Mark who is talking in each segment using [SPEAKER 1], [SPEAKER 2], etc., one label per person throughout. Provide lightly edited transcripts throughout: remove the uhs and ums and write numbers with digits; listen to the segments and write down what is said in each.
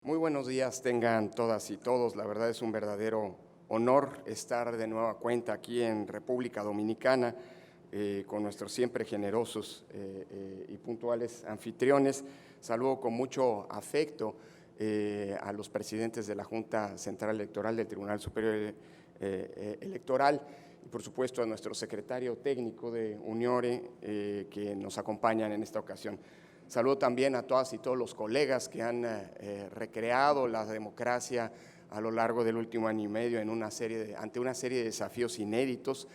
[SPEAKER 1] Muy buenos días tengan todas y todos. La verdad es un verdadero honor estar de nueva cuenta aquí en República Dominicana con nuestros siempre generosos y puntuales anfitriones. Saludo con mucho afecto a los presidentes de la Junta Central Electoral del Tribunal Superior Electoral y por supuesto a nuestro secretario técnico de Uniore que nos acompañan en esta ocasión. Saludo también a todas y todos los colegas que han recreado la democracia a lo largo del último año y medio ante una serie de desafíos inéditos,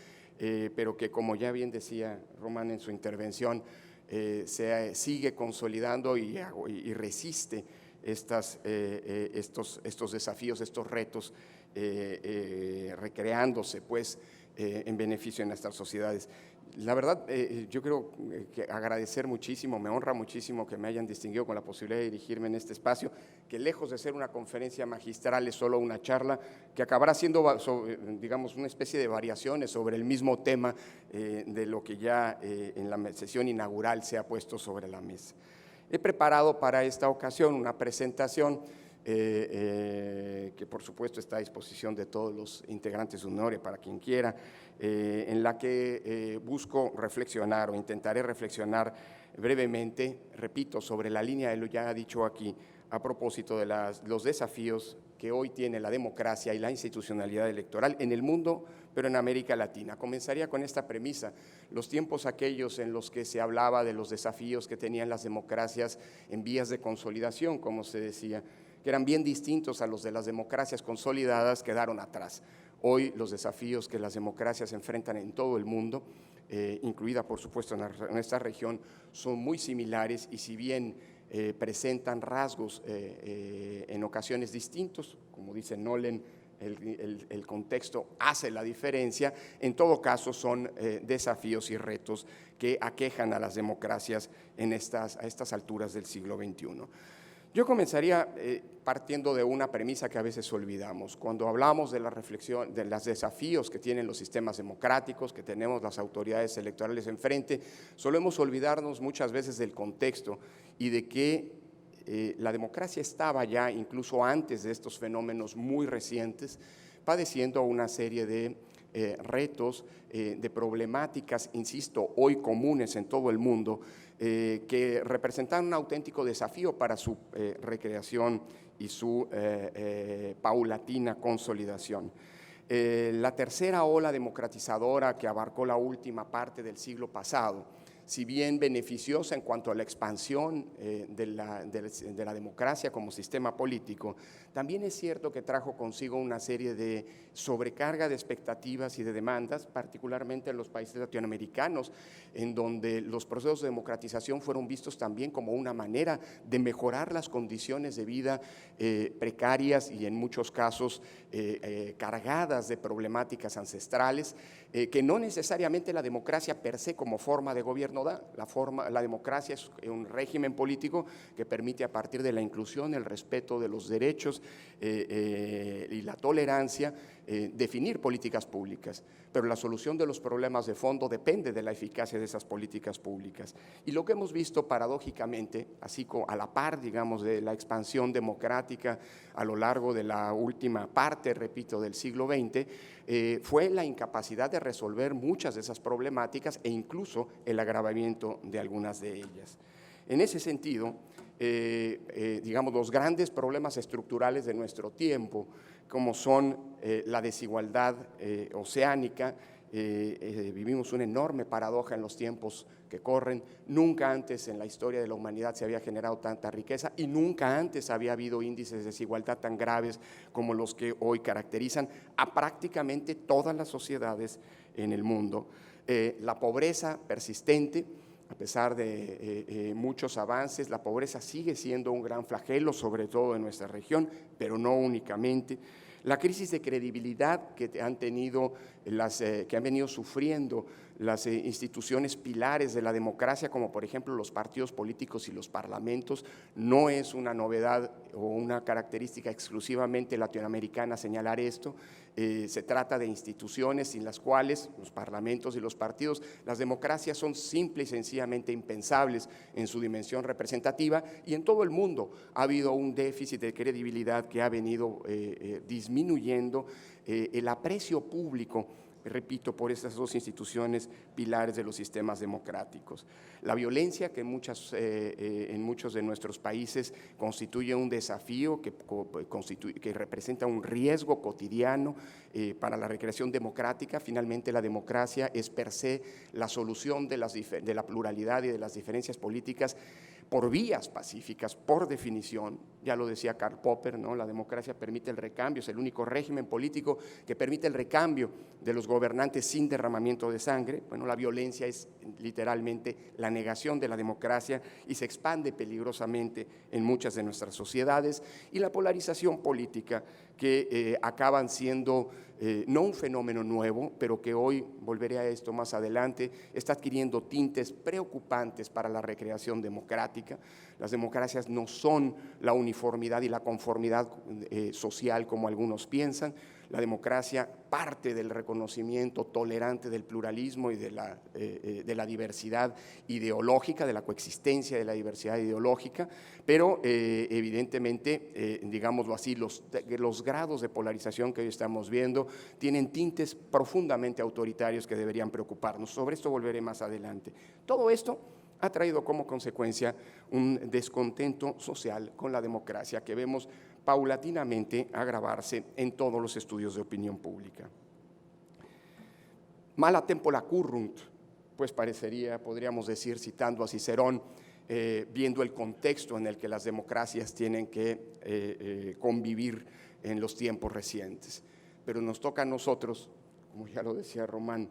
[SPEAKER 1] pero que, como ya bien decía Román en su intervención, se sigue consolidando y resiste estos desafíos, estos retos, recreándose pues en beneficio de nuestras sociedades. La verdad, yo creo que agradecer muchísimo, me honra muchísimo que me hayan distinguido con la posibilidad de dirigirme en este espacio, que lejos de ser una conferencia magistral es solo una charla que acabará siendo, digamos, una especie de variaciones sobre el mismo tema de lo que ya en la sesión inaugural se ha puesto sobre la mesa. He preparado para esta ocasión una presentación que por supuesto está a disposición de todos los integrantes de Uniore para quien quiera, en la que busco reflexionar o intentaré reflexionar brevemente, repito, sobre la línea de lo ya dicho aquí, a propósito de los desafíos que hoy tiene la democracia y la institucionalidad electoral en el mundo, pero en América Latina. Comenzaría con esta premisa: los tiempos aquellos en los que se hablaba de los desafíos que tenían las democracias en vías de consolidación, como se decía, que eran bien distintos a los de las democracias consolidadas, quedaron atrás. Hoy los desafíos que las democracias enfrentan en todo el mundo, incluida por supuesto en nuestra región, son muy similares y si bien presentan rasgos en ocasiones distintos, como dice Nolen, el contexto hace la diferencia, en todo caso son desafíos y retos que aquejan a las democracias a estas alturas del siglo XXI. Yo comenzaría partiendo de una premisa que a veces olvidamos. Cuando hablamos de la reflexión, de los desafíos que tienen los sistemas democráticos, que tenemos las autoridades electorales enfrente, solemos olvidarnos muchas veces del contexto y de que la democracia estaba ya, incluso antes de estos fenómenos muy recientes, padeciendo una serie de retos, de problemáticas, insisto, hoy comunes en todo el mundo, que representan un auténtico desafío para su recreación y su paulatina consolidación. La tercera ola democratizadora que abarcó la última parte del siglo pasado, si bien beneficiosa en cuanto a la expansión de la democracia como sistema político, también es cierto que trajo consigo una serie de sobrecarga de expectativas y de demandas, particularmente en los países latinoamericanos, en donde los procesos de democratización fueron vistos también como una manera de mejorar las condiciones de vida precarias y en muchos casos cargadas de problemáticas ancestrales, que no necesariamente la democracia per se como forma de gobierno da. La democracia es un régimen político que permite, a partir de la inclusión, el respeto de los derechos y la tolerancia, definir políticas públicas, pero la solución de los problemas de fondo depende de la eficacia de esas políticas públicas. Y lo que hemos visto paradójicamente, así a la par, digamos, de la expansión democrática a lo largo de la última parte, repito, del siglo XX, fue la incapacidad de resolver muchas de esas problemáticas e incluso el agravamiento de algunas de ellas. En ese sentido, digamos, los grandes problemas estructurales de nuestro tiempo, como son la desigualdad oceánica, vivimos una enorme paradoja en los tiempos que corren. Nunca antes en la historia de la humanidad se había generado tanta riqueza y nunca antes había habido índices de desigualdad tan graves como los que hoy caracterizan a prácticamente todas las sociedades en el mundo. La pobreza persistente. A pesar de muchos avances, la pobreza sigue siendo un gran flagelo, sobre todo en nuestra región, pero no únicamente. La crisis de credibilidad que han venido sufriendo las instituciones pilares de la democracia, como por ejemplo los partidos políticos y los parlamentos. No es una novedad o una característica exclusivamente latinoamericana señalar esto. Se trata de instituciones sin las cuales los parlamentos y los partidos, las democracias son simple y sencillamente impensables en su dimensión representativa, y en todo el mundo ha habido un déficit de credibilidad que ha venido disminuyendo el aprecio público, repito, por estas dos instituciones pilares de los sistemas democráticos. La violencia, que en muchos de nuestros países constituye un desafío, que representa un riesgo cotidiano para la recreación democrática. Finalmente, la democracia es per se la solución de la pluralidad y de las diferencias políticas por vías pacíficas, por definición. Ya lo decía Karl Popper, ¿no? La democracia permite el recambio, es el único régimen político que permite el recambio de los gobernantes sin derramamiento de sangre. Bueno, la violencia es literalmente la negación de la democracia y se expande peligrosamente en muchas de nuestras sociedades. Y la polarización política, que acaban siendo no un fenómeno nuevo, pero que hoy, volveré a esto más adelante, está adquiriendo tintes preocupantes para la recreación democrática. Las democracias no son la uniformidad y la conformidad social como algunos piensan. La democracia parte del reconocimiento tolerante del pluralismo y de la diversidad ideológica, de la coexistencia de la diversidad ideológica, pero evidentemente, digámoslo así, los grados de polarización que hoy estamos viendo tienen tintes profundamente autoritarios que deberían preocuparnos. Sobre esto volveré más adelante. Todo esto ha traído como consecuencia un descontento social con la democracia que vemos paulatinamente agravarse en todos los estudios de opinión pública. Mala tempora currunt, pues podríamos decir, citando a Cicerón, viendo el contexto en el que las democracias tienen que convivir en los tiempos recientes. Pero nos toca a nosotros, como ya lo decía Román,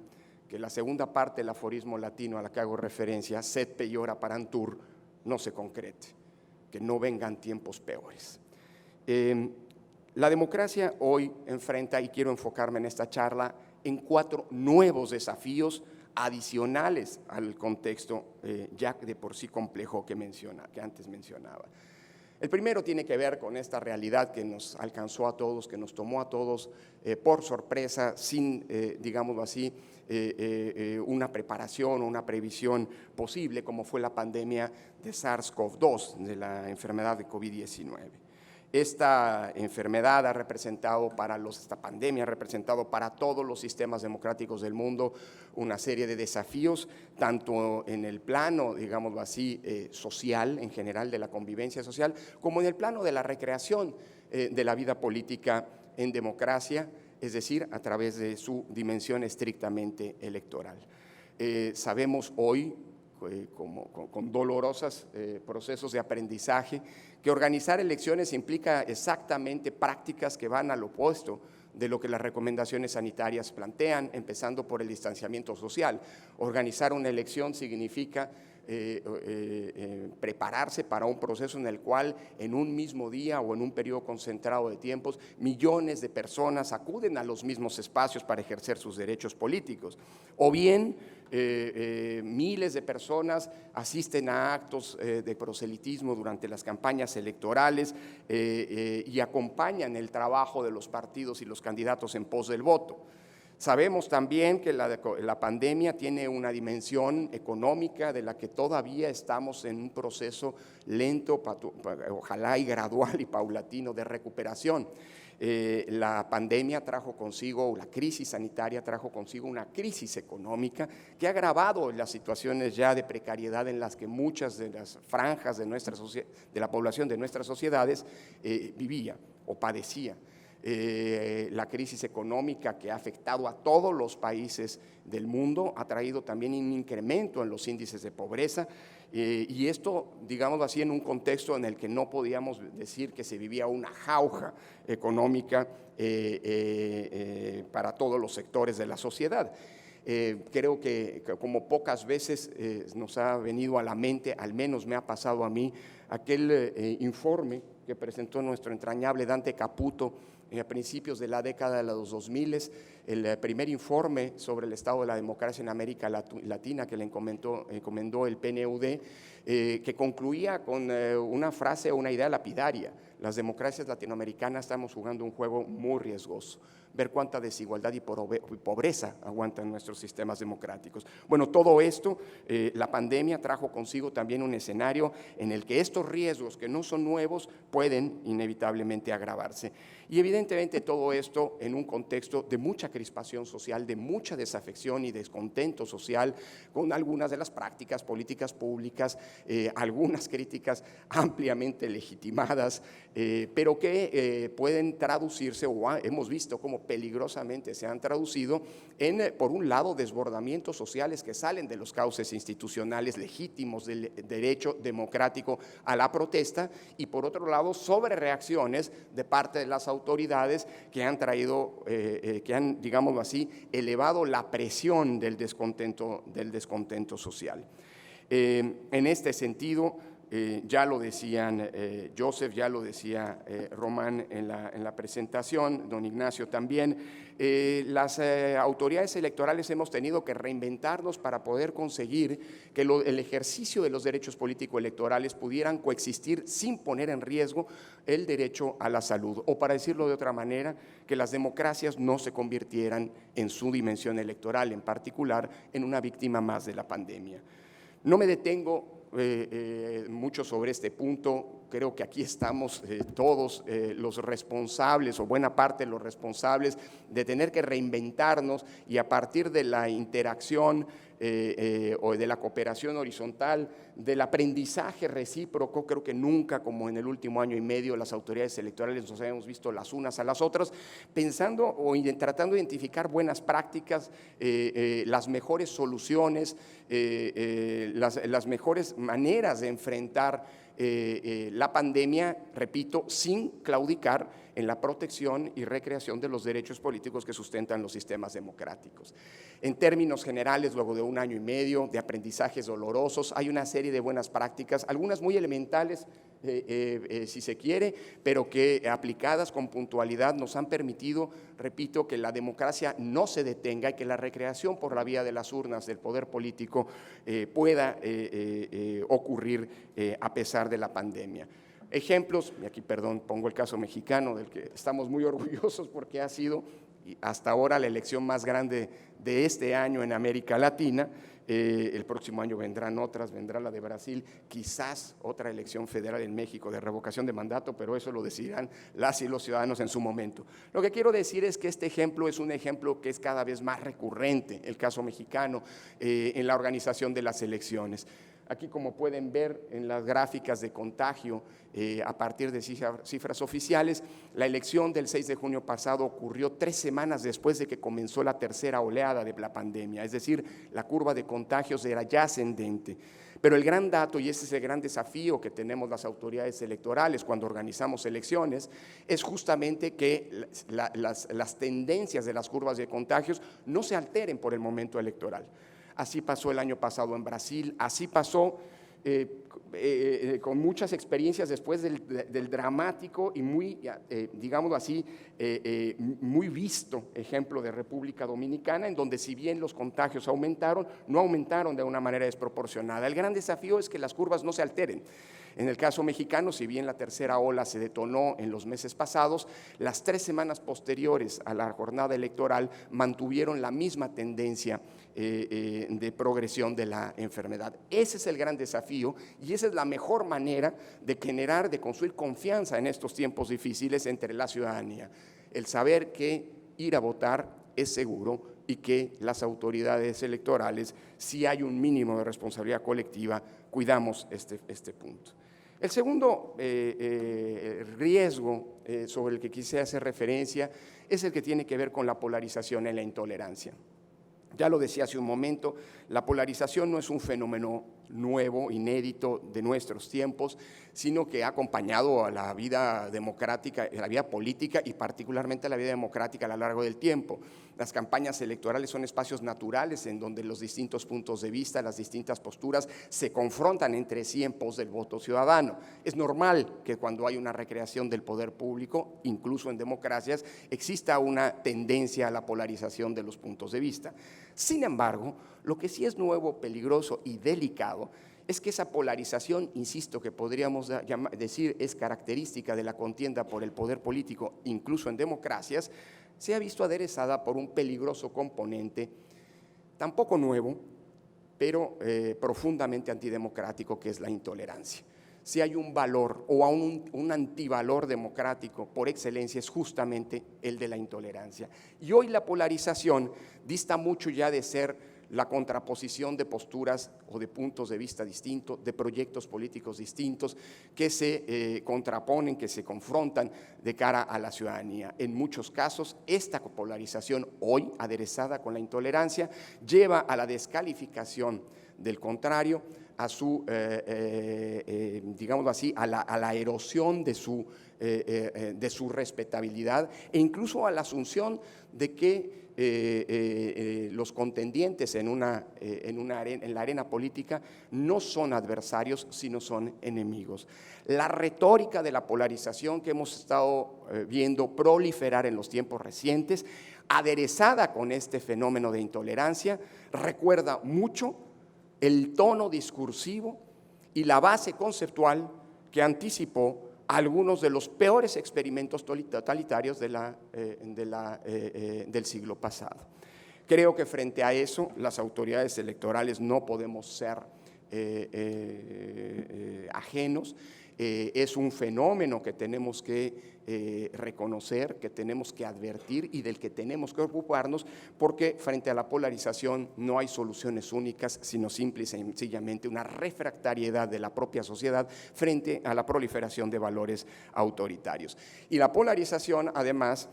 [SPEAKER 1] que la segunda parte del aforismo latino a la que hago referencia, sed peiora parantur, no se concrete, que no vengan tiempos peores. La democracia hoy enfrenta, y quiero enfocarme en esta charla, en 4 nuevos desafíos adicionales al contexto ya de por sí complejo que antes mencionaba. El primero tiene que ver con esta realidad que nos alcanzó a todos, que nos tomó a todos por sorpresa, sin, digámoslo así, una preparación o una previsión posible, como fue la pandemia de SARS-CoV-2, de la enfermedad de COVID-19. Esta enfermedad esta pandemia ha representado para todos los sistemas democráticos del mundo una serie de desafíos, tanto en el plano, digámoslo así, social, en general de la convivencia social, como en el plano de la recreación de la vida política en democracia, es decir, a través de su dimensión estrictamente electoral. Sabemos hoy, con dolorosos procesos de aprendizaje, que organizar elecciones implica exactamente prácticas que van al opuesto de lo que las recomendaciones sanitarias plantean, empezando por el distanciamiento social. Organizar una elección significa prepararse para un proceso en el cual en un mismo día o en un periodo concentrado de tiempos millones de personas acuden a los mismos espacios para ejercer sus derechos políticos, o bien miles de personas asisten a actos de proselitismo durante las campañas electorales y acompañan el trabajo de los partidos y los candidatos en pos del voto. Sabemos también que la pandemia tiene una dimensión económica de la que todavía estamos en un proceso lento, ojalá y gradual y paulatino de recuperación. La pandemia trajo consigo, la crisis sanitaria trajo consigo una crisis económica que ha agravado las situaciones ya de precariedad en las que muchas de las franjas de la población de nuestras sociedades vivía o padecía. La crisis económica que ha afectado a todos los países del mundo ha traído también un incremento en los índices de pobreza y esto, digamos así, en un contexto en el que no podíamos decir que se vivía una jauja económica para todos los sectores de la sociedad. Creo que como pocas veces nos ha venido a la mente, al menos me ha pasado a mí, aquel informe que presentó nuestro entrañable Dante Caputo a principios de la década de los 2000, el primer informe sobre el estado de la democracia en América Latina que le encomendó el PNUD, que concluía con una frase o una idea lapidaria: las democracias latinoamericanas estamos jugando un juego muy riesgoso. Ver cuánta desigualdad y pobreza aguantan nuestros sistemas democráticos. Bueno, todo esto, la pandemia trajo consigo también un escenario en el que estos riesgos, que no son nuevos, pueden inevitablemente agravarse. Y evidentemente todo esto en un contexto de mucha crispación social, de mucha desafección y descontento social con algunas de las prácticas políticas públicas, algunas críticas ampliamente legitimadas, pero que pueden traducirse, o hemos visto cómo peligrosamente se han traducido en, por un lado, desbordamientos sociales que salen de los cauces institucionales legítimos del derecho democrático a la protesta, y por otro lado, sobrereacciones de parte de las autoridades que han traído, digámoslo así, elevado la presión del descontento social. En este sentido, ya lo decían Joseph, ya lo decía Román en la presentación, don Ignacio también, las autoridades electorales hemos tenido que reinventarnos para poder conseguir que el ejercicio de los derechos político-electorales pudieran coexistir sin poner en riesgo el derecho a la salud, o para decirlo de otra manera, que las democracias no se convirtieran en su dimensión electoral, en particular en una víctima más de la pandemia. No me detengo mucho sobre este punto. Creo que aquí estamos todos los responsables, o buena parte de los responsables, de tener que reinventarnos, y a partir de la interacción o de la cooperación horizontal, del aprendizaje recíproco, creo que nunca como en el último año y medio las autoridades electorales nos habíamos visto las unas a las otras, pensando o tratando de identificar buenas prácticas, las mejores soluciones, las mejores maneras de enfrentar la pandemia, repito, sin claudicar en la protección y recreación de los derechos políticos que sustentan los sistemas democráticos. En términos generales, luego de un año y medio de aprendizajes dolorosos, hay una serie de buenas prácticas, algunas muy elementales, si se quiere, pero que aplicadas con puntualidad nos han permitido, repito, que la democracia no se detenga y que la recreación por la vía de las urnas del poder político pueda ocurrir a pesar de la pandemia. Ejemplos, y aquí, perdón, pongo el caso mexicano, del que estamos muy orgullosos porque ha sido hasta ahora la elección más grande de este año en América Latina. El próximo año vendrán otras, vendrá la de Brasil, quizás otra elección federal en México de revocación de mandato, pero eso lo decidirán las y los ciudadanos en su momento. Lo que quiero decir es que este ejemplo es un ejemplo que es cada vez más recurrente, el caso mexicano, en la organización de las elecciones. Aquí, como pueden ver en las gráficas de contagio, a partir de cifras oficiales, la elección del 6 de junio pasado ocurrió 3 semanas después de que comenzó la tercera oleada de la pandemia, es decir, la curva de contagios era ya ascendente. Pero el gran dato, y ese es el gran desafío que tenemos las autoridades electorales cuando organizamos elecciones, es justamente que las tendencias de las curvas de contagios no se alteren por el momento electoral. Así pasó el año pasado en Brasil, así pasó con muchas experiencias después del dramático y muy, digámoslo así, muy visto ejemplo de República Dominicana, en donde si bien los contagios aumentaron, no aumentaron de una manera desproporcionada. El gran desafío es que las curvas no se alteren. En el caso mexicano, si bien la tercera ola se detonó en los meses pasados, las 3 semanas posteriores a la jornada electoral mantuvieron la misma tendencia de progresión de la enfermedad. Ese es el gran desafío y esa es la mejor manera de generar, de construir confianza en estos tiempos difíciles entre la ciudadanía. El saber que ir a votar es seguro y que las autoridades electorales, si hay un mínimo de responsabilidad colectiva, cuidamos este punto. El segundo riesgo sobre el que quise hacer referencia es el que tiene que ver con la polarización y la intolerancia. Ya lo decía hace un momento, la polarización no es un fenómeno nuevo, inédito de nuestros tiempos, sino que ha acompañado a la vida democrática, a la vida política y particularmente a la vida democrática a lo largo del tiempo. Las campañas electorales son espacios naturales en donde los distintos puntos de vista, las distintas posturas se confrontan entre sí en pos del voto ciudadano. Es normal que cuando hay una recreación del poder público, incluso en democracias, exista una tendencia a la polarización de los puntos de vista. Sin embargo, lo que sí es nuevo, peligroso y delicado es que esa polarización, insisto, que podríamos decir es característica de la contienda por el poder político, incluso en democracias, se ha visto aderezada por un peligroso componente, tampoco nuevo, pero profundamente antidemocrático, que es la intolerancia. Si hay un valor o aún un antivalor democrático por excelencia, es justamente el de la intolerancia. Y hoy la polarización dista mucho ya de ser la contraposición de posturas o de puntos de vista distintos, de proyectos políticos distintos que se contraponen, que se confrontan de cara a la ciudadanía. En muchos casos, esta polarización hoy, aderezada con la intolerancia, lleva a la descalificación del contrario, a su, digamos así, a la erosión de su respetabilidad e incluso a la asunción de que los contendientes en la arena política no son adversarios, sino son enemigos. La retórica de la polarización que hemos estado viendo proliferar en los tiempos recientes, aderezada con este fenómeno de intolerancia, recuerda mucho el tono discursivo y la base conceptual que anticipó algunos de los peores experimentos totalitarios del siglo pasado. Creo que frente a eso, las autoridades electorales no podemos ser ajenos. Es un fenómeno que tenemos que reconocer, que tenemos que advertir y del que tenemos que ocuparnos, porque frente a la polarización no hay soluciones únicas, sino simple y sencillamente una refractariedad de la propia sociedad frente a la proliferación de valores autoritarios. Y la polarización, además,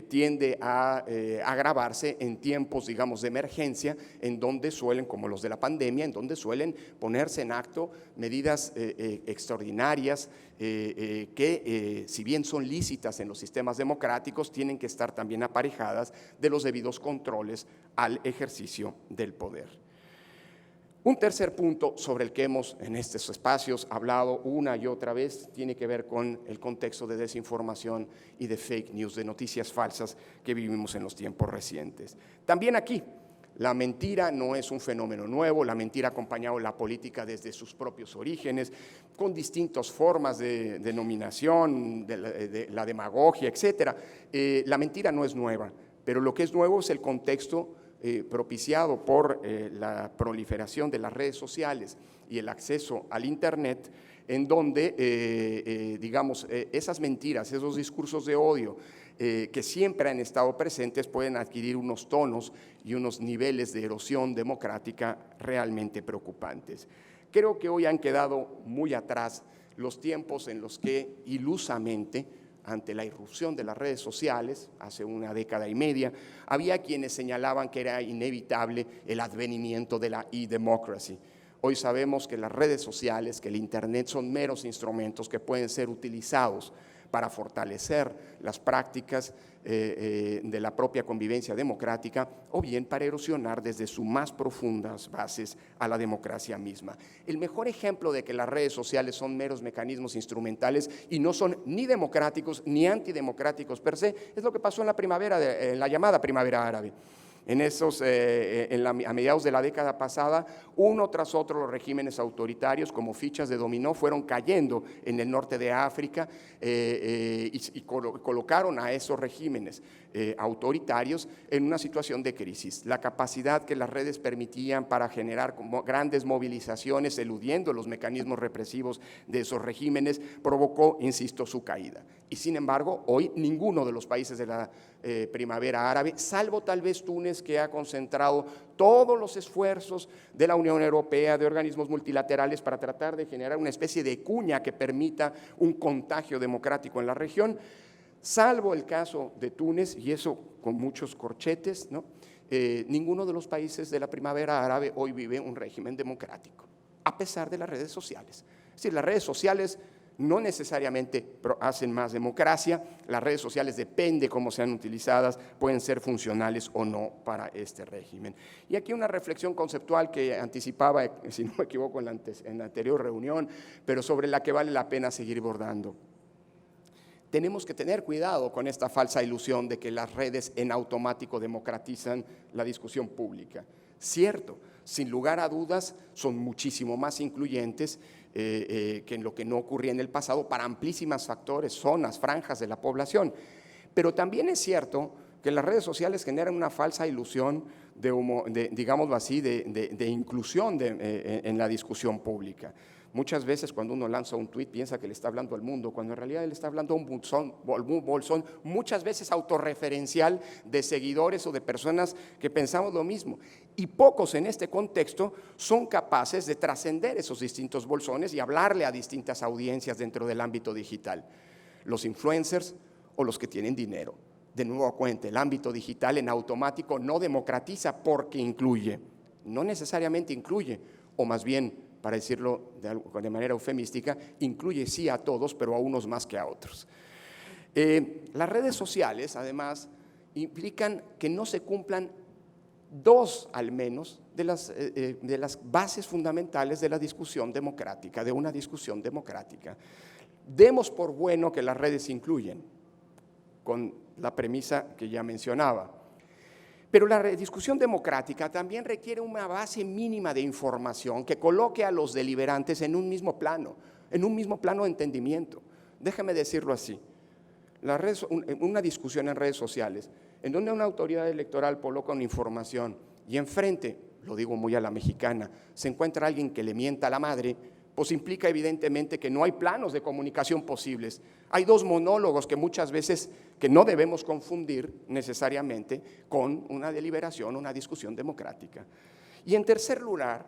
[SPEAKER 1] tiende a agravarse en tiempos, digamos, de emergencia, en donde suelen, como los de la pandemia, en donde ponerse en acto medidas extraordinarias que, si bien son lícitas en los sistemas democráticos, tienen que estar también aparejadas de los debidos controles al ejercicio del poder. Un tercer punto sobre el que hemos en estos espacios hablado una y otra vez tiene que ver con el contexto de desinformación y de fake news, de noticias falsas que vivimos en los tiempos recientes. También aquí, la mentira no es un fenómeno nuevo, la mentira ha acompañado la política desde sus propios orígenes, con distintas formas de denominación, de la demagogia, etc. La mentira no es nueva, pero lo que es nuevo es el contexto propiciado por la proliferación de las redes sociales y el acceso al Internet, en donde, digamos, esas mentiras, esos discursos de odio que siempre han estado presentes pueden adquirir unos tonos y unos niveles de erosión democrática realmente preocupantes. Creo que hoy han quedado muy atrás los tiempos en los que ilusamente, ante la irrupción de las redes sociales, hace una década y media, había quienes señalaban que era inevitable el advenimiento de la e-democracy. Hoy sabemos que las redes sociales, que el Internet son meros instrumentos que pueden ser utilizados para fortalecer las prácticas de la propia convivencia democrática o bien para erosionar desde sus más profundas bases a la democracia misma. El mejor ejemplo de que las redes sociales son meros mecanismos instrumentales y no son ni democráticos ni antidemocráticos per se es lo que pasó en la llamada primavera árabe. A mediados de la década pasada, uno tras otro los regímenes autoritarios como fichas de dominó fueron cayendo en el norte de África y colocaron a esos regímenes autoritarios en una situación de crisis. La capacidad que las redes permitían para generar grandes movilizaciones, eludiendo los mecanismos represivos de esos regímenes, provocó, insisto, su caída. Y sin embargo, hoy ninguno de los países de la primavera árabe, salvo tal vez Túnez, que ha concentrado todos los esfuerzos de la Unión Europea, de organismos multilaterales para tratar de generar una especie de cuña que permita un contagio democrático en la región, salvo el caso de Túnez, y eso con muchos corchetes, ¿no? Ninguno de los países de la primavera árabe hoy vive un régimen democrático. a pesar de las redes sociales. Es decir, las redes sociales no necesariamente hacen más democracia, las redes sociales depende cómo sean utilizadas, pueden ser funcionales o no para este régimen. Y aquí una reflexión conceptual que anticipaba, si no me equivoco, en la anterior reunión, pero sobre la que vale la pena seguir bordando. Tenemos que tener cuidado con esta falsa ilusión de que las redes en automático democratizan la discusión pública. Cierto, sin lugar a dudas, son muchísimo más incluyentes que en lo que no ocurría en el pasado para amplísimas factores, zonas, franjas de la población. Pero también es cierto que las redes sociales generan una falsa ilusión digámoslo así, de inclusión en la discusión pública. Muchas veces cuando uno lanza un tuit piensa que le está hablando al mundo, cuando en realidad le está hablando a un bolsón muchas veces autorreferencial de seguidores o de personas que pensamos lo mismo. Y pocos en este contexto son capaces de trascender esos distintos bolsones y hablarle a distintas audiencias dentro del ámbito digital. Los influencers o los que tienen dinero. De nuevo cuenta, el ámbito digital en automático no democratiza porque incluye, no necesariamente incluye, o más bien, para decirlo de manera eufemística, incluye sí a todos, pero a unos más que a otros. Las redes sociales, además, implican que no se cumplan dos, al menos, de las bases fundamentales de la discusión democrática, de una discusión democrática. Demos por bueno que las redes incluyen, con la premisa que ya mencionaba. Pero la discusión democrática también requiere una base mínima de información que coloque a los deliberantes en un mismo plano de entendimiento. Déjame decirlo así. Una discusión en redes sociales, en donde una autoridad electoral coloca una información y enfrente, lo digo muy a la mexicana, se encuentra alguien que le mienta a la madre, pues implica evidentemente que no hay planos de comunicación posibles. Hay dos monólogos que muchas veces que no debemos confundir necesariamente con una deliberación, una discusión democrática. Y en tercer lugar,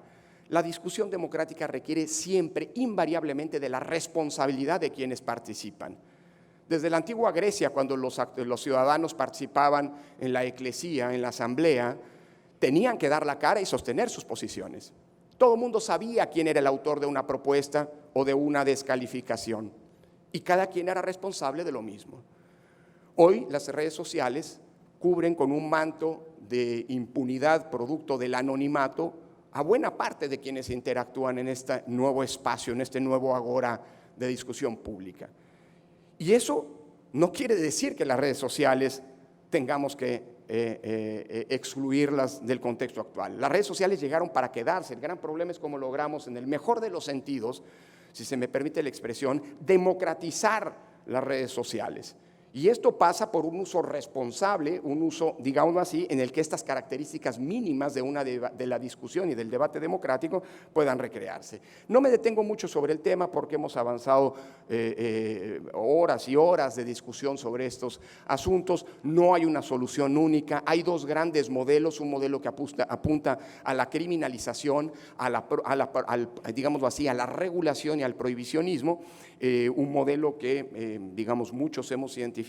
[SPEAKER 1] la discusión democrática requiere siempre, invariablemente, de la responsabilidad de quienes participan. Desde la antigua Grecia, cuando los ciudadanos participaban en la eclesía, en la asamblea, tenían que dar la cara y sostener sus posiciones. Todo el mundo sabía quién era el autor de una propuesta o de una descalificación y cada quien era responsable de lo mismo. Hoy las redes sociales cubren con un manto de impunidad producto del anonimato a buena parte de quienes interactúan en este nuevo espacio, en este nuevo agora de discusión pública. Y eso no quiere decir que las redes sociales tengamos que excluirlas del contexto actual. Las redes sociales llegaron para quedarse. El gran problema es cómo logramos, en el mejor de los sentidos, si se me permite la expresión, democratizar las redes sociales. Y esto pasa por un uso responsable, un uso, digámoslo así, en el que estas características mínimas de la discusión y del debate democrático puedan recrearse. No me detengo mucho sobre el tema porque hemos avanzado horas y horas de discusión sobre estos asuntos. No hay una solución única, hay dos grandes modelos, un modelo que apunta a la criminalización, digámoslo así, a la regulación y al prohibicionismo, un modelo que, digamos, muchos hemos identificado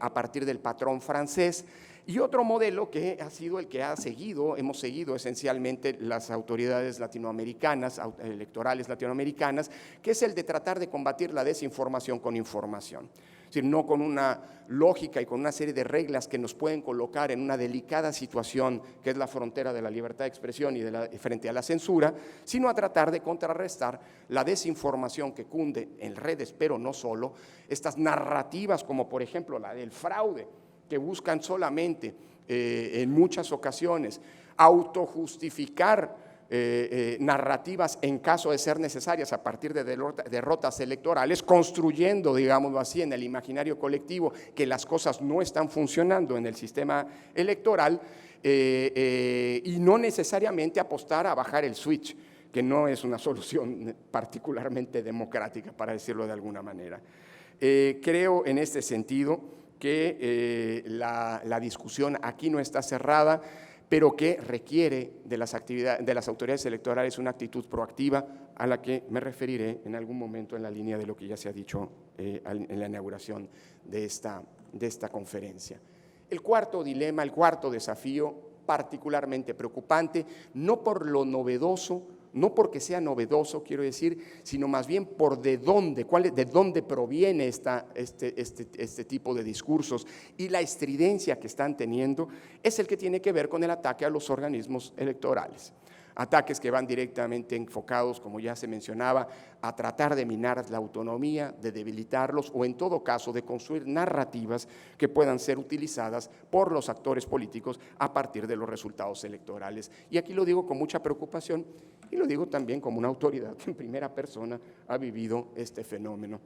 [SPEAKER 1] a partir del patrón francés, y otro modelo que ha sido el que hemos seguido esencialmente las autoridades latinoamericanas, electorales latinoamericanas, que es el de tratar de combatir la desinformación con información. Es decir, no con una lógica y con una serie de reglas que nos pueden colocar en una delicada situación que es la frontera de la libertad de expresión y frente a la censura, sino a tratar de contrarrestar la desinformación que cunde en redes, pero no solo, estas narrativas como por ejemplo la del fraude, que buscan solamente en muchas ocasiones autojustificar narrativas en caso de ser necesarias a partir de derrotas electorales, construyendo, digámoslo así, en el imaginario colectivo que las cosas no están funcionando en el sistema electoral y no necesariamente apostar a bajar el switch, que no es una solución particularmente democrática, para decirlo de alguna manera. Creo en este sentido que la discusión aquí no está cerrada, pero que requiere de las autoridades electorales una actitud proactiva a la que me referiré en algún momento en la línea de lo que ya se ha dicho en la inauguración de esta conferencia. El cuarto dilema, el cuarto desafío, particularmente preocupante, no por lo novedoso, no porque sea novedoso, quiero decir, sino más bien por de dónde proviene este tipo de discursos, y la estridencia que están teniendo es el que tiene que ver con el ataque a los organismos electorales. Ataques que van directamente enfocados, como ya se mencionaba, a tratar de minar la autonomía, de debilitarlos o en todo caso de construir narrativas que puedan ser utilizadas por los actores políticos a partir de los resultados electorales. Y aquí lo digo con mucha preocupación y lo digo también como una autoridad que en primera persona ha vivido este fenómeno.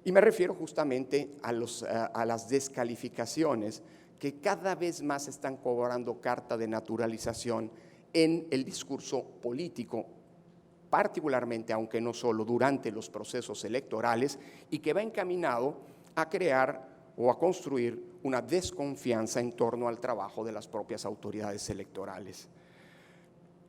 [SPEAKER 1] Y me refiero justamente a las descalificaciones que cada vez más están cobrando carta de naturalización en el discurso político, particularmente, aunque no solo, durante los procesos electorales, y que va encaminado a crear o a construir una desconfianza en torno al trabajo de las propias autoridades electorales.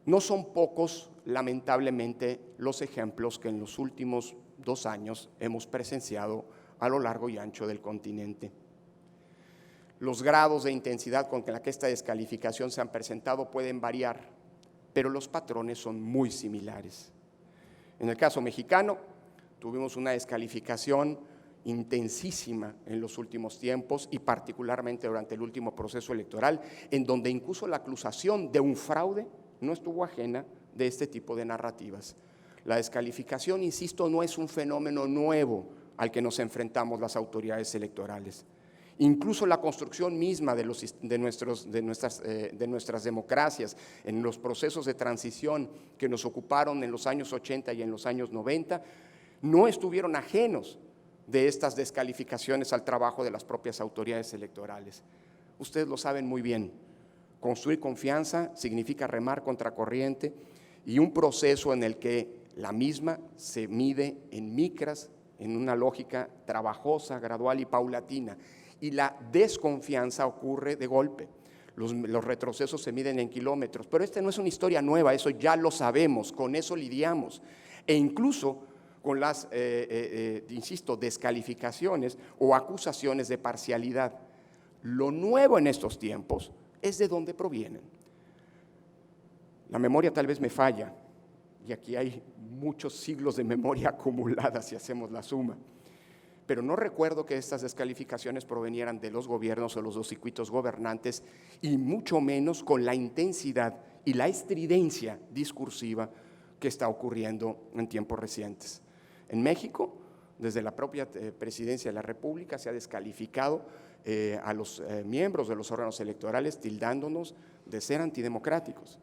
[SPEAKER 1] No son pocos, lamentablemente, los ejemplos que en los últimos 2 años hemos presenciado a lo largo y ancho del continente. Los grados de intensidad con la que esta descalificación se han presentado pueden variar, pero los patrones son muy similares. En el caso mexicano, tuvimos una descalificación intensísima en los últimos tiempos y particularmente durante el último proceso electoral, en donde incluso la acusación de un fraude no estuvo ajena de este tipo de narrativas. La descalificación, insisto, no es un fenómeno nuevo al que nos enfrentamos las autoridades electorales. Incluso la construcción misma de nuestras democracias, en los procesos de transición que nos ocuparon en los años 80 y en los años 90, no estuvieron ajenos de estas descalificaciones al trabajo de las propias autoridades electorales. Ustedes lo saben muy bien, construir confianza significa remar contracorriente y un proceso en el que la misma se mide en micras, en una lógica trabajosa, gradual y paulatina. Y la desconfianza ocurre de golpe. Los retrocesos se miden en kilómetros, pero esta no es una historia nueva, eso ya lo sabemos, con eso lidiamos. E incluso con las, insisto, descalificaciones o acusaciones de parcialidad. Lo nuevo en estos tiempos es de dónde provienen. La memoria tal vez me falla, y aquí hay muchos siglos de memoria acumulada si hacemos la suma. Pero no recuerdo que estas descalificaciones provenieran de los gobiernos o los dos circuitos gobernantes, y mucho menos con la intensidad y la estridencia discursiva que está ocurriendo en tiempos recientes. En México, desde la propia presidencia de la República, se ha descalificado a los miembros de los órganos electorales, tildándonos de ser antidemocráticos.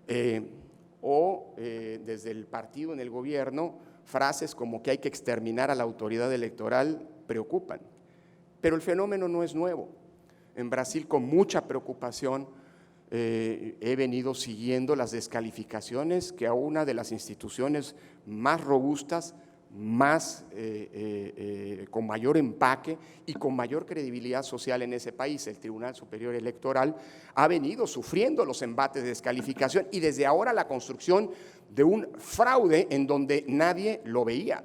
[SPEAKER 1] Desde el partido en el gobierno, frases como que hay que exterminar a la autoridad electoral preocupan, pero el fenómeno no es nuevo. En Brasil, con mucha preocupación, he venido siguiendo las descalificaciones que a una de las instituciones más robustas, con mayor empaque y con mayor credibilidad social en ese país, el Tribunal Superior Electoral, ha venido sufriendo los embates de descalificación y desde ahora la construcción de un fraude en donde nadie lo veía.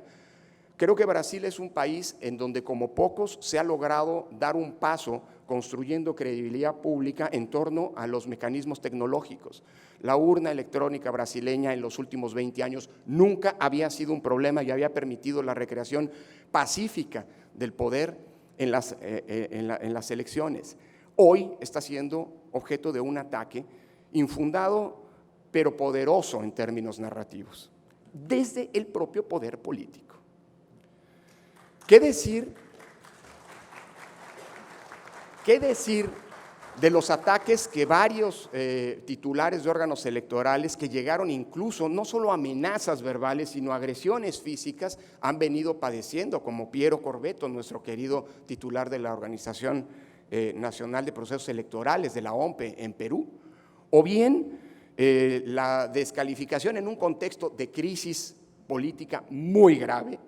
[SPEAKER 1] Creo que Brasil es un país en donde como pocos se ha logrado dar un paso construyendo credibilidad pública en torno a los mecanismos tecnológicos. La urna electrónica brasileña en los últimos 20 años nunca había sido un problema y había permitido la recreación pacífica del poder en las elecciones. Hoy está siendo objeto de un ataque infundado pero poderoso en términos narrativos, desde el propio poder político. ¿Qué decir de los ataques que varios titulares de órganos electorales, que llegaron incluso no solo amenazas verbales, sino agresiones físicas, han venido padeciendo, como Piero Corvetto, nuestro querido titular de la Organización Nacional de Procesos Electorales, de la OMPE en Perú, o bien la descalificación en un contexto de crisis política muy grave,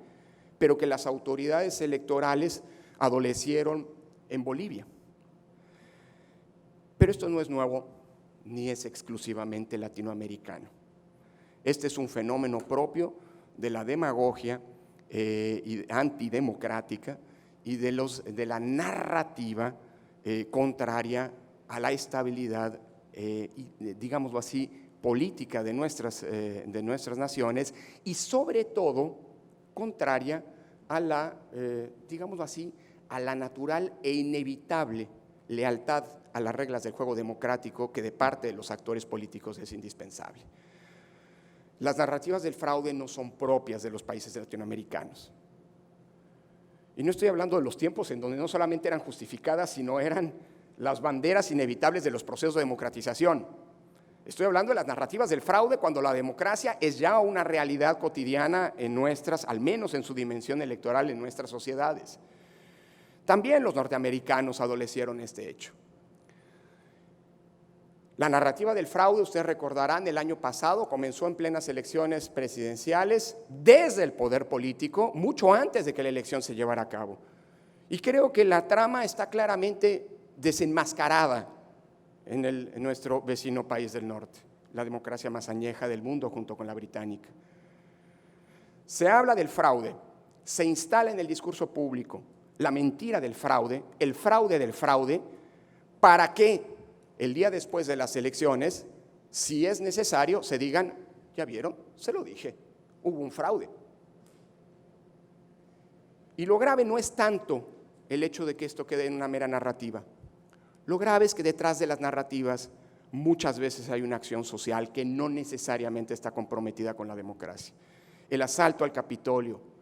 [SPEAKER 1] pero que las autoridades electorales adolecieron en Bolivia. Pero esto no es nuevo ni es exclusivamente latinoamericano. Este es un fenómeno propio de la demagogia antidemocrática y de la narrativa contraria a la estabilidad, digámoslo así, política de nuestras naciones y sobre todo contraria a la, digámoslo así, a la natural e inevitable lealtad a las reglas del juego democrático que de parte de los actores políticos es indispensable. Las narrativas del fraude no son propias de los países latinoamericanos. Y no estoy hablando de los tiempos en donde no solamente eran justificadas, sino eran las banderas inevitables de los procesos de democratización. Estoy hablando de las narrativas del fraude cuando la democracia es ya una realidad cotidiana en nuestras, al menos en su dimensión electoral, en nuestras sociedades. También los norteamericanos adolecieron este hecho. La narrativa del fraude, ustedes recordarán, el año pasado comenzó en plenas elecciones presidenciales desde el poder político, mucho antes de que la elección se llevara a cabo. Y creo que la trama está claramente desenmascarada en nuestro vecino país del norte, la democracia más añeja del mundo junto con la británica. Se habla del fraude, se instala en el discurso público la mentira del fraude, el fraude del fraude, para que el día después de las elecciones, si es necesario, se digan, ya vieron, se lo dije, hubo un fraude. Y lo grave no es tanto el hecho de que esto quede en una mera narrativa. Lo grave es que detrás de las narrativas muchas veces hay una acción social que no necesariamente está comprometida con la democracia. El asalto al Capitolio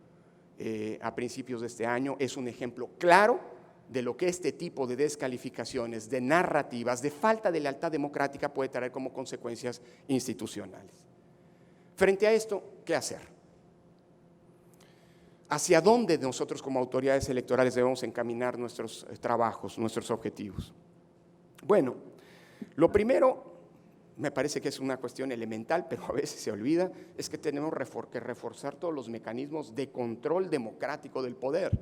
[SPEAKER 1] a principios de este año es un ejemplo claro de lo que este tipo de descalificaciones, de narrativas, de falta de lealtad democrática puede traer como consecuencias institucionales. Frente a esto, ¿qué hacer? ¿Hacia dónde nosotros como autoridades electorales debemos encaminar nuestros trabajos, nuestros objetivos? Bueno, lo primero, me parece que es una cuestión elemental, pero a veces se olvida, es que tenemos que reforzar todos los mecanismos de control democrático del poder.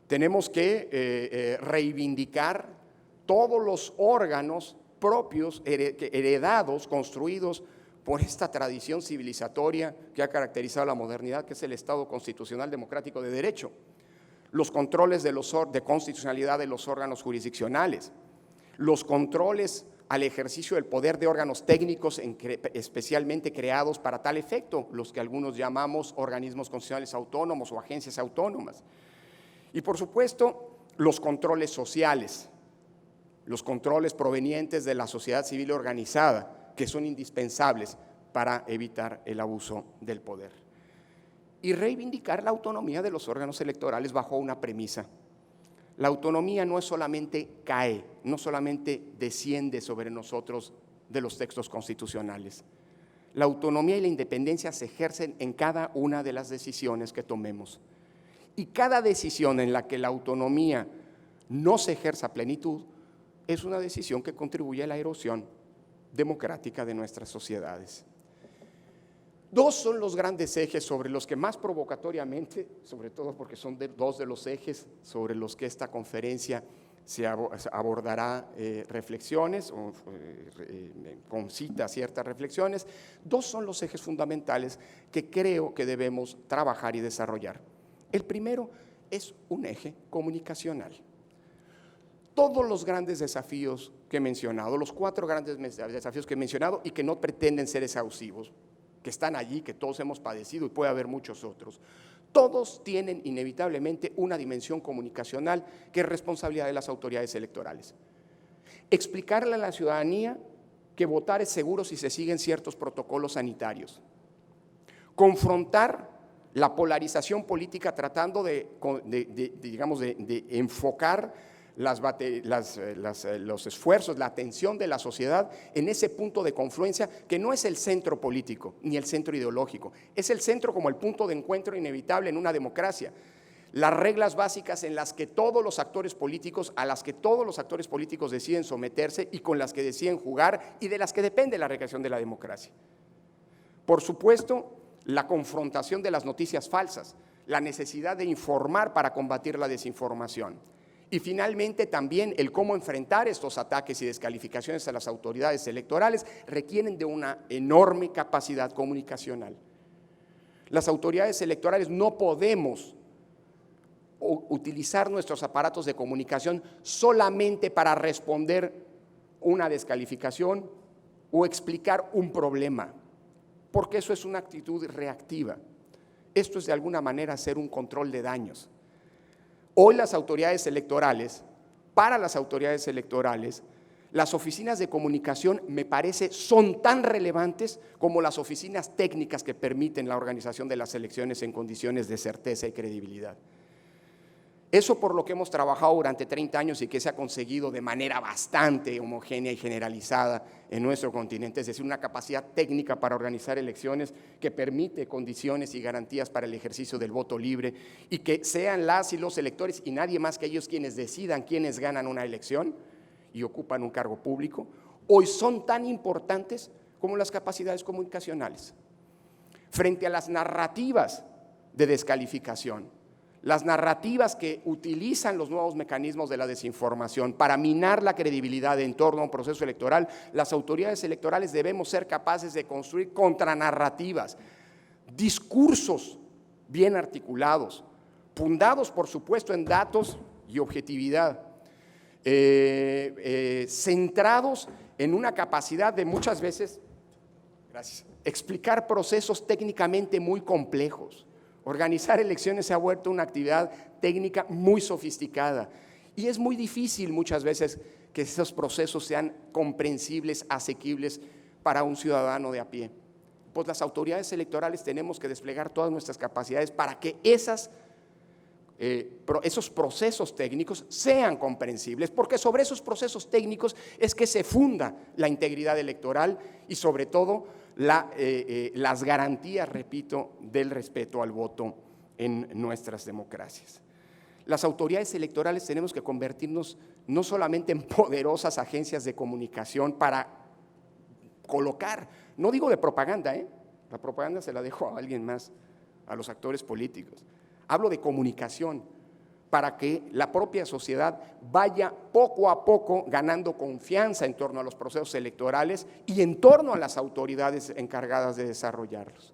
[SPEAKER 1] Tenemos que reivindicar todos los órganos propios, heredados, construidos por esta tradición civilizatoria que ha caracterizado la modernidad, que es el Estado constitucional democrático de derecho, los controles de constitucionalidad de los órganos jurisdiccionales, los controles al ejercicio del poder de órganos técnicos especialmente creados para tal efecto, los que algunos llamamos organismos constitucionales autónomos o agencias autónomas. Y por supuesto, los controles sociales, los controles provenientes de la sociedad civil organizada, que son indispensables para evitar el abuso del poder. Y reivindicar la autonomía de los órganos electorales bajo una premisa. La autonomía no es solamente cae, no solamente desciende sobre nosotros de los textos constitucionales. La autonomía y la independencia se ejercen en cada una de las decisiones que tomemos. Y cada decisión en la que la autonomía no se ejerza a plenitud es una decisión que contribuye a la erosión democrática de nuestras sociedades. Dos son los grandes ejes sobre los que más provocatoriamente, sobre todo porque son dos de los ejes sobre los que esta conferencia se abordará reflexiones, o concita ciertas reflexiones, dos son los ejes fundamentales que creo que debemos trabajar y desarrollar. El primero es un eje comunicacional. Todos los grandes desafíos que he mencionado, los 4 grandes desafíos que he mencionado y que no pretenden ser exhaustivos, que están allí, que todos hemos padecido y puede haber muchos otros, todos tienen inevitablemente una dimensión comunicacional que es responsabilidad de las autoridades electorales. Explicarle a la ciudadanía que votar es seguro si se siguen ciertos protocolos sanitarios. Confrontar la polarización política tratando de enfocar los esfuerzos, la atención de la sociedad en ese punto de confluencia que no es el centro político ni el centro ideológico, es el centro como el punto de encuentro inevitable en una democracia. Las reglas básicas en las que todos los actores políticos, a las que todos los actores políticos deciden someterse y con las que deciden jugar y de las que depende la recreación de la democracia. Por supuesto, la confrontación de las noticias falsas, la necesidad de informar para combatir la desinformación. Y finalmente también el cómo enfrentar estos ataques y descalificaciones a las autoridades electorales requieren de una enorme capacidad comunicacional. Las autoridades electorales no podemos utilizar nuestros aparatos de comunicación solamente para responder una descalificación o explicar un problema, porque eso es una actitud reactiva. Esto es de alguna manera hacer un control de daños. Hoy las autoridades electorales, para las autoridades electorales, las oficinas de comunicación, me parece, son tan relevantes como las oficinas técnicas que permiten la organización de las elecciones en condiciones de certeza y credibilidad. Eso por lo que hemos trabajado durante 30 años y que se ha conseguido de manera bastante homogénea y generalizada en nuestro continente, es decir, una capacidad técnica para organizar elecciones que permite condiciones y garantías para el ejercicio del voto libre y que sean las y los electores y nadie más que ellos quienes decidan quiénes ganan una elección y ocupan un cargo público, hoy son tan importantes como las capacidades comunicacionales. Frente a las narrativas de descalificación, las narrativas que utilizan los nuevos mecanismos de la desinformación para minar la credibilidad en torno a un proceso electoral, las autoridades electorales debemos ser capaces de construir contranarrativas, discursos bien articulados, fundados por supuesto en datos y objetividad, centrados en una capacidad de muchas veces, explicar procesos técnicamente muy complejos. Organizar elecciones se ha vuelto una actividad técnica muy sofisticada y es muy difícil muchas veces que esos procesos sean comprensibles, asequibles para un ciudadano de a pie. Pues las autoridades electorales tenemos que desplegar todas nuestras capacidades para que esos procesos técnicos sean comprensibles, porque sobre esos procesos técnicos es que se funda la integridad electoral y sobre todo las garantías, repito, del respeto al voto en nuestras democracias. Las autoridades electorales tenemos que convertirnos no solamente en poderosas agencias de comunicación para colocar, no digo de propaganda, la propaganda se la dejo a alguien más, a los actores políticos. Hablo de comunicación para que la propia sociedad vaya poco a poco ganando confianza en torno a los procesos electorales y en torno a las autoridades encargadas de desarrollarlos.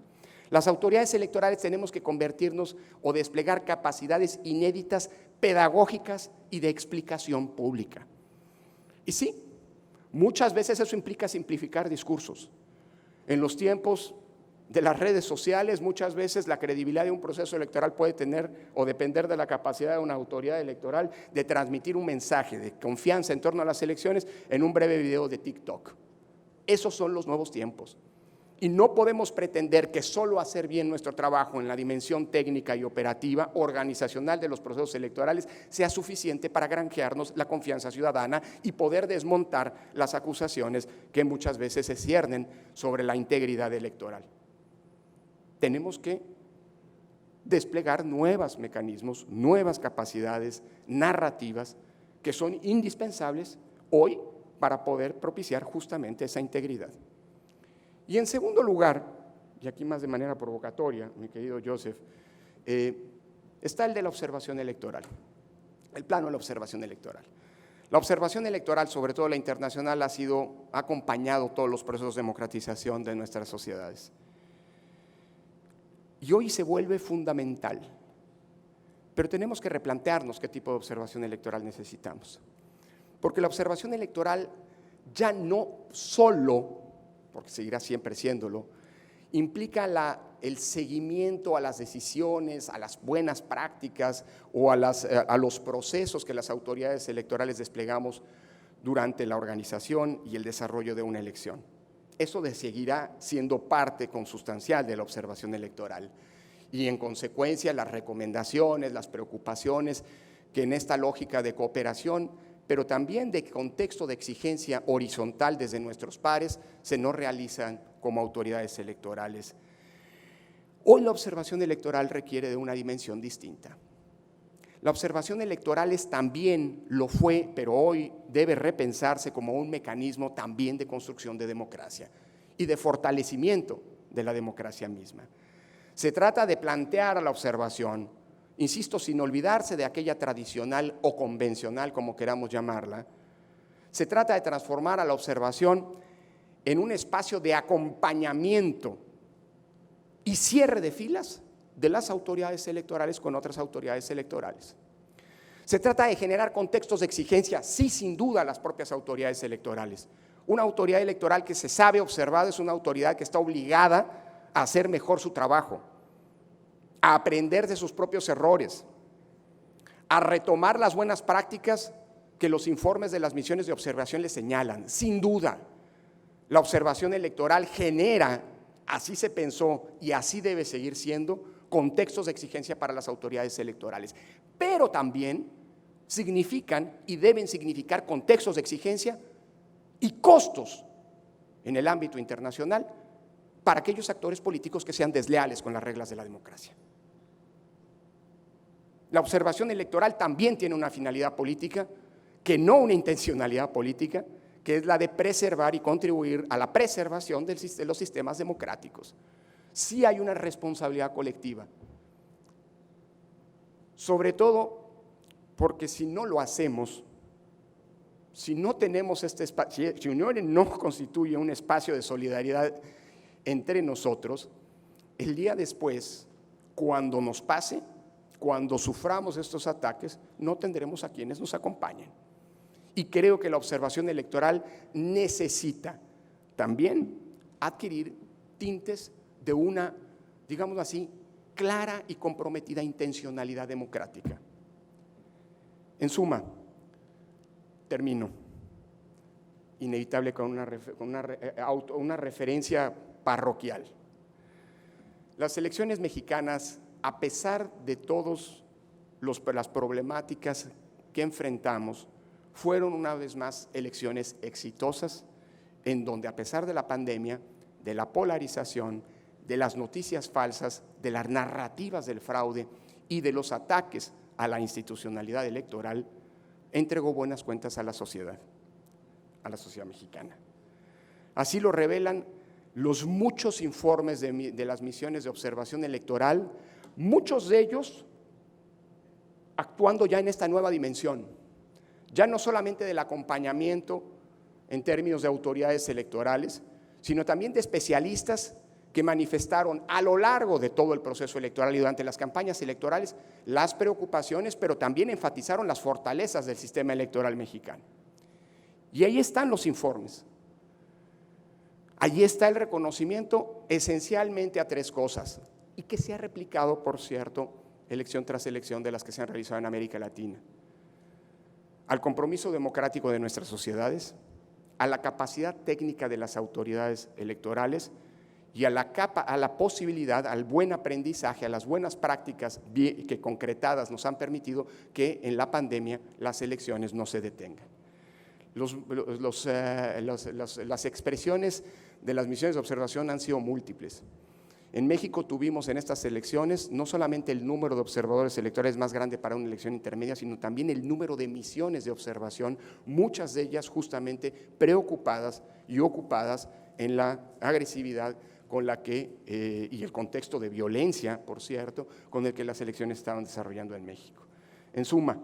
[SPEAKER 1] Las autoridades electorales tenemos que convertirnos o desplegar capacidades inéditas, pedagógicas y de explicación pública. Y sí, muchas veces eso implica simplificar discursos. En los tiempos de las redes sociales, muchas veces la credibilidad de un proceso electoral puede tener o depender de la capacidad de una autoridad electoral de transmitir un mensaje de confianza en torno a las elecciones en un breve video de TikTok. Esos son los nuevos tiempos. Y no podemos pretender que solo hacer bien nuestro trabajo en la dimensión técnica y operativa, organizacional de los procesos electorales sea suficiente para granjearnos la confianza ciudadana y poder desmontar las acusaciones que muchas veces se ciernen sobre la integridad electoral. Tenemos que desplegar nuevos mecanismos, nuevas capacidades narrativas que son indispensables hoy para poder propiciar justamente esa integridad. Y en segundo lugar, y aquí más de manera provocatoria, mi querido Joseph, está el de la observación electoral, el plano de la observación electoral. La observación electoral, sobre todo la internacional, ha acompañado todos los procesos de democratización de nuestras sociedades. Y hoy se vuelve fundamental, pero tenemos que replantearnos qué tipo de observación electoral necesitamos. Porque la observación electoral ya no solo, porque seguirá siempre siéndolo, implica el seguimiento a las decisiones, a las buenas prácticas o a los procesos que las autoridades electorales desplegamos durante la organización y el desarrollo de una elección. Eso seguirá siendo parte consustancial de la observación electoral y en consecuencia las recomendaciones, las preocupaciones que en esta lógica de cooperación, pero también de contexto de exigencia horizontal desde nuestros pares, se nos realizan como autoridades electorales. Hoy la observación electoral requiere de una dimensión distinta. La observación electoral también lo fue, pero hoy debe repensarse como un mecanismo también de construcción de democracia y de fortalecimiento de la democracia misma. Se trata de plantear a la observación, insisto, sin olvidarse de aquella tradicional o convencional, como queramos llamarla, se trata de transformar a la observación en un espacio de acompañamiento y cierre de filas de las autoridades electorales con otras autoridades electorales. Se trata de generar contextos de exigencia, sí, sin duda, a las propias autoridades electorales. Una autoridad electoral que se sabe observada es una autoridad que está obligada a hacer mejor su trabajo, a aprender de sus propios errores, a retomar las buenas prácticas que los informes de las misiones de observación le señalan. Sin duda, la observación electoral genera, así se pensó y así debe seguir siendo, contextos de exigencia para las autoridades electorales, pero también significan y deben significar contextos de exigencia y costos en el ámbito internacional para aquellos actores políticos que sean desleales con las reglas de la democracia. La observación electoral también tiene una finalidad política, que no una intencionalidad política, que es la de preservar y contribuir a la preservación de los sistemas democráticos. Sí hay una responsabilidad colectiva, sobre todo porque si no lo hacemos, si no tenemos este espacio, si Unión no constituye un espacio de solidaridad entre nosotros, el día después, cuando nos pase, cuando suframos estos ataques, no tendremos a quienes nos acompañen. Y creo que la observación electoral necesita también adquirir tintes de una, digamos así, clara y comprometida intencionalidad democrática. En suma, termino, inevitable con una referencia parroquial. Las elecciones mexicanas, a pesar de todas las problemáticas que enfrentamos, fueron una vez más elecciones exitosas, en donde a pesar de la pandemia, de la polarización, de las noticias falsas, de las narrativas del fraude y de los ataques a la institucionalidad electoral, entregó buenas cuentas a la sociedad mexicana. Así lo revelan los muchos informes de las misiones de observación electoral, muchos de ellos actuando ya en esta nueva dimensión, ya no solamente del acompañamiento en términos de autoridades electorales, sino también de especialistas que manifestaron a lo largo de todo el proceso electoral y durante las campañas electorales las preocupaciones, pero también enfatizaron las fortalezas del sistema electoral mexicano. Y ahí están los informes. Allí está el reconocimiento esencialmente a tres cosas, y que se ha replicado, por cierto, elección tras elección de las que se han realizado en América Latina. Al compromiso democrático de nuestras sociedades, a la capacidad técnica de las autoridades electorales y a la posibilidad, al buen aprendizaje, a las buenas prácticas que concretadas nos han permitido que en la pandemia las elecciones no se detengan. Las expresiones de las misiones de observación han sido múltiples. En México tuvimos en estas elecciones no solamente el número de observadores electorales más grande para una elección intermedia, sino también el número de misiones de observación, muchas de ellas justamente preocupadas y ocupadas en la agresividad con la que, y el contexto de violencia, por cierto, con el que las elecciones estaban desarrollando en México. En suma,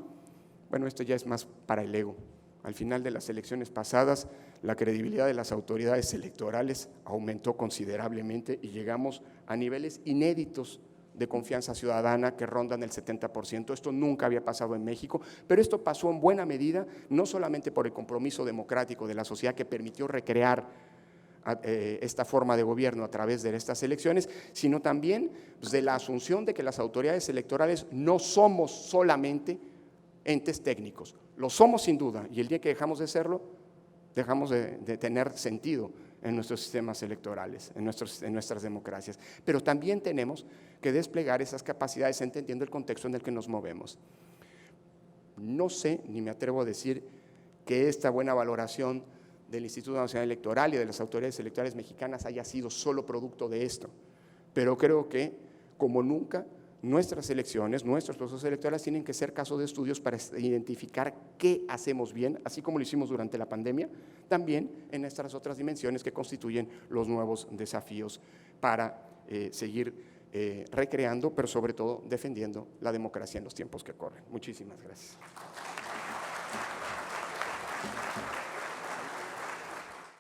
[SPEAKER 1] bueno, esto ya es más para el ego. Al final de las elecciones pasadas, la credibilidad de las autoridades electorales aumentó considerablemente y llegamos a niveles inéditos de confianza ciudadana que rondan el 70%. Esto nunca había pasado en México, pero esto pasó en buena medida, no solamente por el compromiso democrático de la sociedad que permitió recrear esta forma de gobierno a través de estas elecciones, sino también de la asunción de que las autoridades electorales no somos solamente entes técnicos, lo somos sin duda, y el día que dejamos de serlo, dejamos de tener sentido en nuestros sistemas electorales, en nuestras democracias. Pero también tenemos que desplegar esas capacidades entendiendo el contexto en el que nos movemos. No sé, ni me atrevo a decir que esta buena valoración del Instituto Nacional Electoral y de las autoridades electorales mexicanas haya sido solo producto de esto, pero creo que, como nunca, nuestras elecciones, nuestros procesos electorales tienen que ser caso de estudios para identificar qué hacemos bien, así como lo hicimos durante la pandemia, también en estas otras dimensiones que constituyen los nuevos desafíos para seguir recreando, pero sobre todo defendiendo la democracia en los tiempos que corren. Muchísimas gracias.